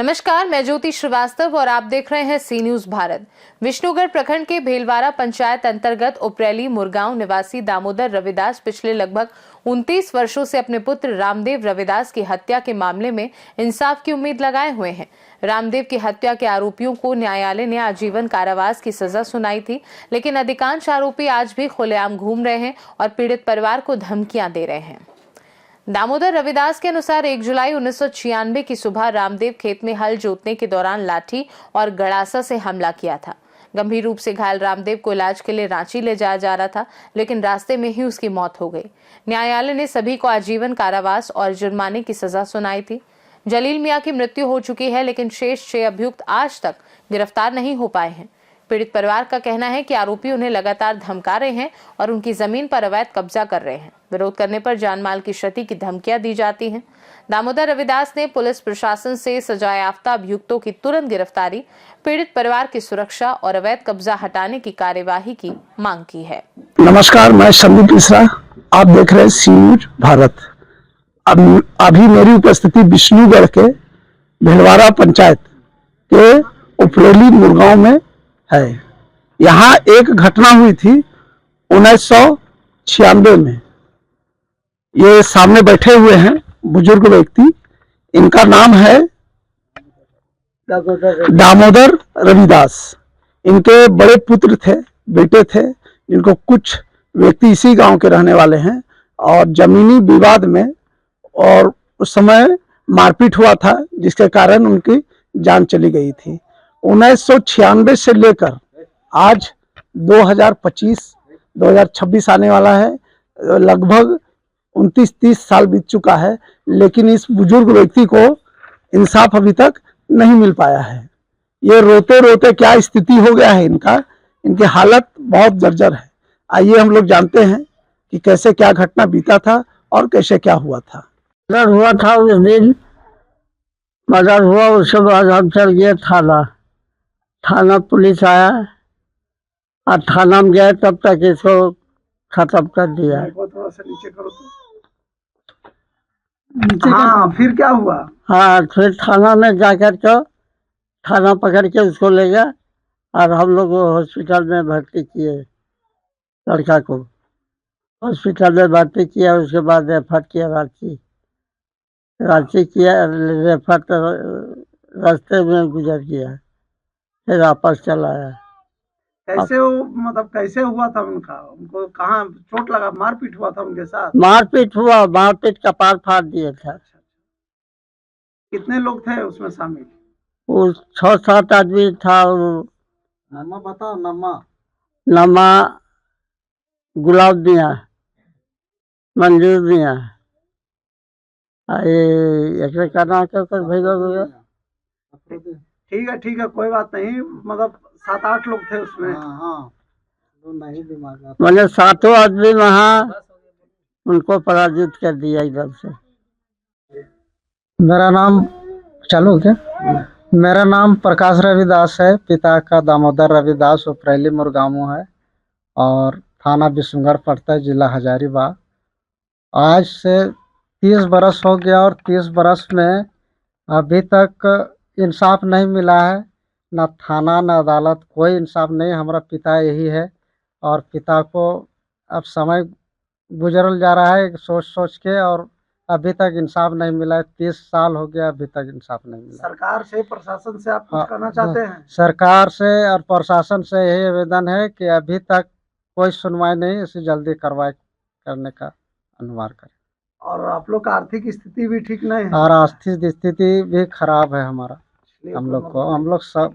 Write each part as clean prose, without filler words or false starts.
नमस्कार, मैं ज्योति श्रीवास्तव और आप देख रहे हैं सी न्यूज भारत। विष्णुगढ़ प्रखंड के भेलवाड़ा पंचायत अंतर्गत उपरेली मुरगांव निवासी दामोदर रविदास पिछले लगभग 29 वर्षों से अपने पुत्र रामदेव रविदास की हत्या के मामले में इंसाफ की उम्मीद लगाए हुए हैं। रामदेव की हत्या के आरोपियों को न्यायालय ने आजीवन कारावास की सजा सुनाई थी, लेकिन अधिकांश आरोपी आज भी खुलेआम घूम रहे हैं और पीड़ित परिवार को धमकियां दे रहे हैं। दामोदर रविदास के अनुसार 1 जुलाई 1996 की सुबह रामदेव खेत में हल जोतने के दौरान लाठी और गड़ासा से हमला किया था। गंभीर रूप से घायल रामदेव को इलाज के लिए रांची ले जाया जा रहा था, लेकिन रास्ते में ही उसकी मौत हो गई। न्यायालय ने सभी को आजीवन कारावास और जुर्माने की सजा सुनाई थी। जलील मियां की मृत्यु हो चुकी है, लेकिन शेष 6 अभियुक्त आज तक गिरफ्तार नहीं हो पाए हैं। पीड़ित परिवार का कहना है कि आरोपी उन्हें लगातार धमका रहे हैं और उनकी जमीन पर अवैध कब्जा कर रहे हैं। विरोध करने पर जानमाल की क्षति की धमकियां दी जाती हैं। दामोदर रविदास ने पुलिस प्रशासन से सजायाफ्ता अभियुक्तों की तुरंत गिरफ्तारी, पीड़ित परिवार की सुरक्षा और अवैध कब्जा हटाने की कार्यवाही की मांग की है। नमस्कार, मैं संदीप मिश्रा, आप देख रहे हैं सी न्यूज भारत। अभी मेरी उपस्थिति विष्णुगढ़ के भेलवाड़ा पंचायत के उपरेली मुरगांव में है। यहाँ एक घटना हुई थी 1996 में। ये सामने बैठे हुए हैं बुजुर्ग व्यक्ति, इनका नाम है दामोदर रविदास। इनके बड़े पुत्र थे, बेटे थे, जिनको कुछ व्यक्ति इसी गांव के रहने वाले हैं और जमीनी विवाद में और उस समय मारपीट हुआ था, जिसके कारण उनकी जान चली गई थी। 1996 से लेकर आज 2025 आने वाला है, लगभग 29-30 साल बीत चुका है, लेकिन इस बुजुर्ग व्यक्ति को इंसाफ अभी तक नहीं मिल पाया है। ये रोते रोते क्या स्थिति हो गया है इनकी हालत बहुत जर्जर है। आइए हम लोग जानते हैं कि कैसे क्या घटना बीता था और कैसे क्या हुआ था। मर्डर हुआ था उस दिन, मर्डर हुआ, उसके बाद हम चल गए थाना पुलिस आया और थाना में गए, तब तक इसको खत्म कर दिया। थोड़ा सा नीचे करो तो। हाँ, फिर क्या हुआ? हाँ, फिर थाना में जाकर के थाना पकड़ के उसको ले गया और हम लोग हॉस्पिटल में भर्ती किए। लड़का को हॉस्पिटल में भर्ती किया, उसके बाद रेफर किया रांची किया। रेफर तो रास्ते में गुजर गया, फिर वापस चला आया। कैसे कैसे हुआ था उनको कहाँ चोट लगा? मारपीट हुआ था उनके साथ? मारपीट हुआ, मारपीट कपार फाड़ दिए था। कितने लोग थे उसमें शामिल? वो 6-7 आदमी था। नामा बताओ। नमा गुलाब मियाँ, मंजूर मियाँ, ये का नाम क्या भैया? ठीक है, कोई बात नहीं। 7-8 लोग थे उसमें। हाँ, नहीं दिमाग, मैंने 7 आदमी वहाँ उनको पराजित कर दिया एकदम से। मेरा नाम प्रकाश रविदास है। पिता का दामोदर रविदास उपरेली मुरगांव है और थाना विष्णुगढ़ पड़ता है, जिला हजारीबाग। आज से 30 बरस हो गया और 30 बरस में अभी तक इंसाफ नहीं मिला है। ना थाना ना अदालत, कोई इंसाफ नहीं। हमारा पिता यही है और पिता को अब समय गुजरल जा रहा है सोच के, और अभी तक इंसाफ नहीं मिला है। 30 साल हो गया, अभी तक इंसाफ नहीं मिला। सरकार से, प्रशासन से आप कुछ कहना चाहते हैं? सरकार से और प्रशासन से यही आवेदन है कि अभी तक कोई सुनवाई नहीं, इसे जल्दी कार्रवाई करने का अनुरोध करें। और आप लोग का आर्थिक स्थिति भी ठीक नहीं है? और आर्थिक स्थिति भी खराब है हमारा। हम लोग सब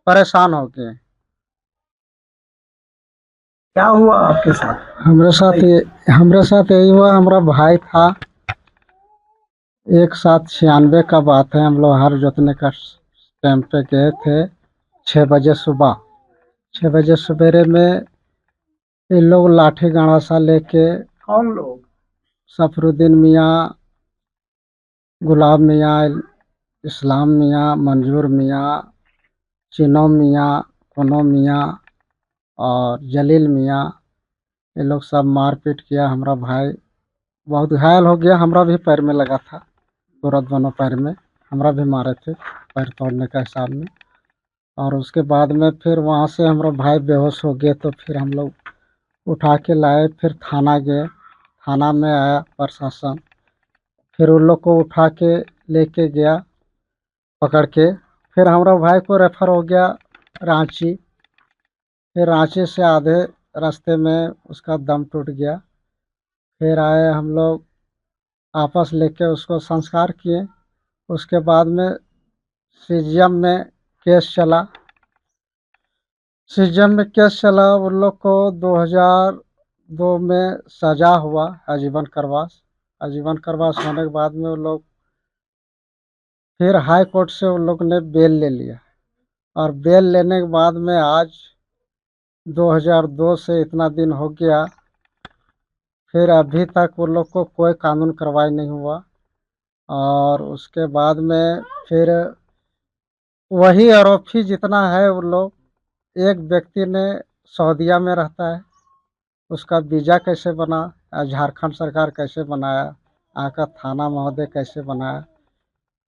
परेशान हो गए। क्या हुआ आपके साथ? हमरे साथ यही हुआ। हमारा भाई था, एक साथ 96 का बात है। हम लोग हर जोतने का टाइम पे गए थे 6 बजे सुबह। 6 बजे सवेरे में ये लोग लाठी गड़ासा लेके। कौन लोग? सफरुद्दीन मियाँ, गुलाब मियाँ, इस्लाम मियाँ, मंजूर मियाँ, चिनो मियाँ, कोनो मियाँ और जलील मियाँ, ये लोग सब मारपीट किया। हमारा भाई बहुत घायल हो गया। हमारा भी पैर में लगा था, तुरंत दोनों पैर में। हमरा भी मारे थे पैर तोड़ने का हिसाब में। और उसके बाद में फिर वहाँ से हमारा भाई बेहोश हो गए, तो फिर हम लोग उठा के लाए, फिर थाना गए। थाना में आया प्रशासन, फिर उन लोग को उठा के लेके गया पकड़ के। फिर हमारा भाई को रेफर हो गया रांची। फिर रांची से आधे रास्ते में उसका दम टूट गया। फिर आए हम लोग, आपस लेके उसको संस्कार किए। उसके बाद में सीजीएम में केस चला। सीजीएम में केस चला, उन लोग को 2002 में सजा हुआ आजीवन कारावास। आजीवन कारावास होने के बाद में वो लोग फिर हाई कोर्ट से उन लोग ने बेल ले लिया। और बेल लेने के बाद में आज 2002 से इतना दिन हो गया, फिर अभी तक वो लोग को कोई कानून कार्रवाई नहीं हुआ। और उसके बाद में फिर वही आरोपी जितना है वो लोग, एक व्यक्ति ने सऊदीया में रहता है, उसका वीज़ा कैसे बना, झारखंड सरकार कैसे बनाया, आका थाना महोदय कैसे बनाया,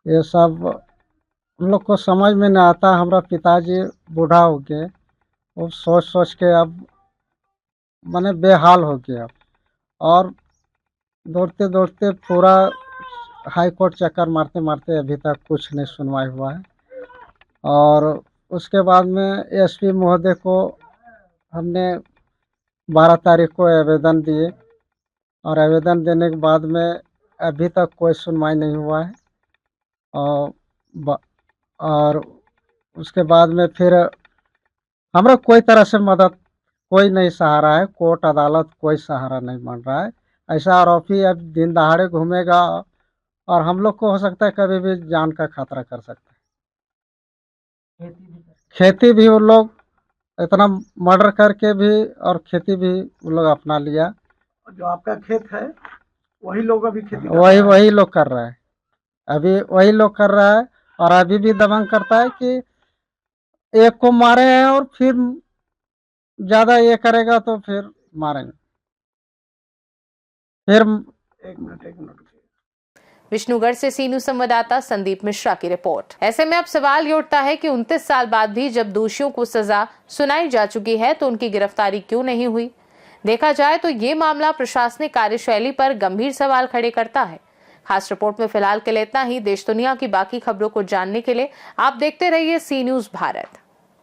ये सब हम लोग को समझ में नहीं आता। हमारा पिताजी बूढ़ा हो गए, वो सोच सोच के अब माने बेहाल हो गया अब। और दौड़ते दौड़ते पूरा हाई कोर्ट चक्कर मारते मारते अभी तक कुछ नहीं सुनवाई हुआ है। और उसके बाद में एसपी महोदय को हमने 12 तारीख को आवेदन दिए, और आवेदन देने के बाद में अभी तक कोई सुनवाई नहीं हुआ है। और उसके बाद में फिर हमरा कोई तरह से मदद कोई नहीं सहारा है, कोर्ट अदालत कोई सहारा नहीं बन रहा है। ऐसा आरोपी अब दिन दहाड़े घूमेगा और हम लोग को हो सकता है कभी भी जान का खतरा कर सकता है। खेती भी वो लोग इतना मर्डर करके भी, और खेती भी वो लोग अपना लिया। जो आपका खेत है वही लोग अभी खेती वही लोग कर रहा है, अभी वही लोग कर रहा है। और अभी भी दबंग करता है कि एक को मारे हैं और फिर ज्यादा ये करेगा तो फिर मारेंगे। फिर एक मिनट विष्णुगढ़ से सी न्यूज संवाददाता संदीप मिश्रा की रिपोर्ट। ऐसे में अब सवाल ये उठता है कि 29 साल बाद भी जब दोषियों को सजा सुनाई जा चुकी है तो उनकी गिरफ्तारी क्यों नहीं हुई। देखा जाए तो ये मामला प्रशासनिक कार्यशैली पर गंभीर सवाल खड़े करता है। खास रिपोर्ट में फिलहाल के लिए इतना ही। देश दुनिया की बाकी खबरों को जानने के लिए आप देखते रहिए सी न्यूज भारत।